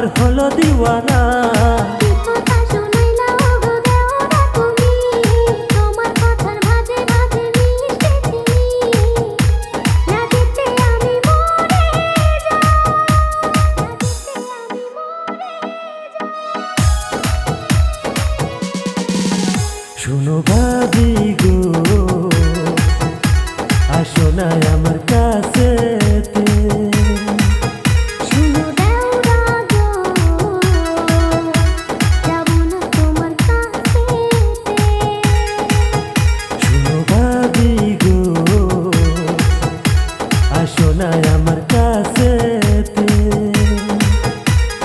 আমার হলো দিওয়ানা। শুনো ভাবি গো, আসো না আমার কাছেতে। শুনো দেওরা গো, যাবো না তোমার কাছেতে। শুনো ভাবি গো, আসো না আমার কাছেতে।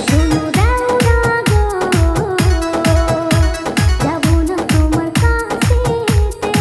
শুনো দেওরা গো, যাবো না তোমার কাছেতে।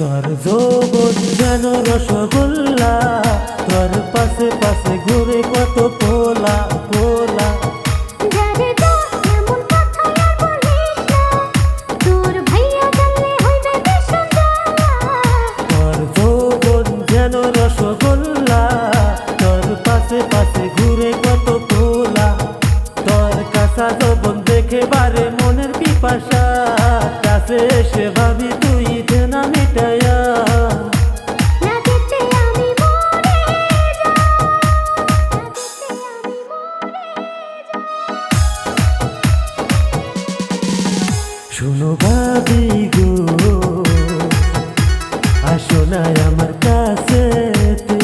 তোর যৌবন যেন রসগোল্লা, তোর পাশে পাশে ঘুরে কত পোলা পোলা। যারে গো এমন কথা আর বলিস না, তোর ভাইয়া জানলে হইবে ভীষণ জ্বালা। তোর যৌবন যেন রসগোল্লা, তোর পাশে পাশে ঘুরে কত পোলা। তোর কাঁচা যৌবন দেখে বারে মনের পিপাসা, কাছে এসে ভাবি তুই দেনা মিটায়া। না দিতে আমি মরে যাই, না দিতে আমি মরে যাই। শুনো ভাবি গো, আসো না আমার কাছেতে।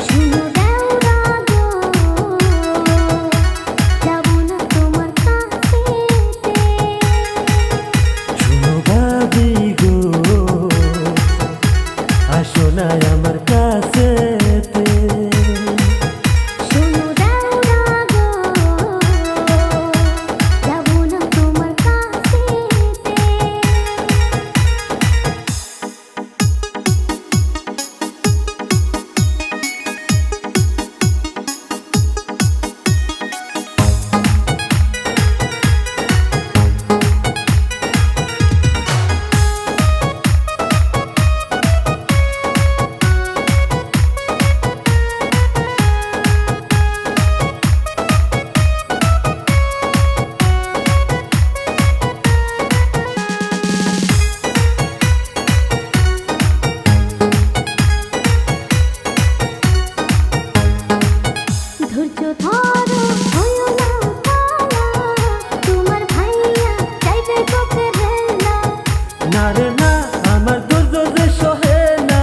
শুনো দেওরা গো, যাবো না তোমার কাছেতে। শুনো ভাবি গো, আসো না আমার কাছেতে। শুনো দেওরা গো, যাবো না তোমার কাছেতে। ধৈর্য ধরো, হইও না উতালা, তোমার ভাইয়া চাইবে তোকে হেলা। না রে না, আমার ধৈর্য যে সহে না,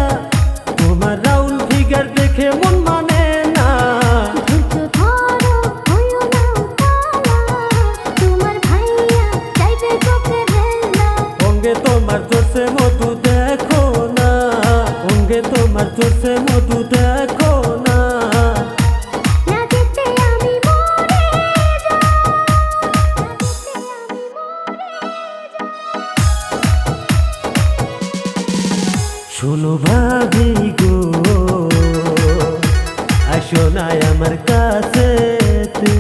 তোমার রাউল ফিগার দেখে মন মানে না। ধৈর্য ধরো, হইও না উতালা, তোমার ভাইয়া চাইবে তোকে হেলা। অঙ্গে তোমার চলছে মধু দেখো না, অঙ্গে তোমার চলছে মধু দেখো না। না দিতে আমি মরে যাই, না দিতে আমি মরে যাই। শুনো ভাবি গো, আসো না আমার কাছেতে।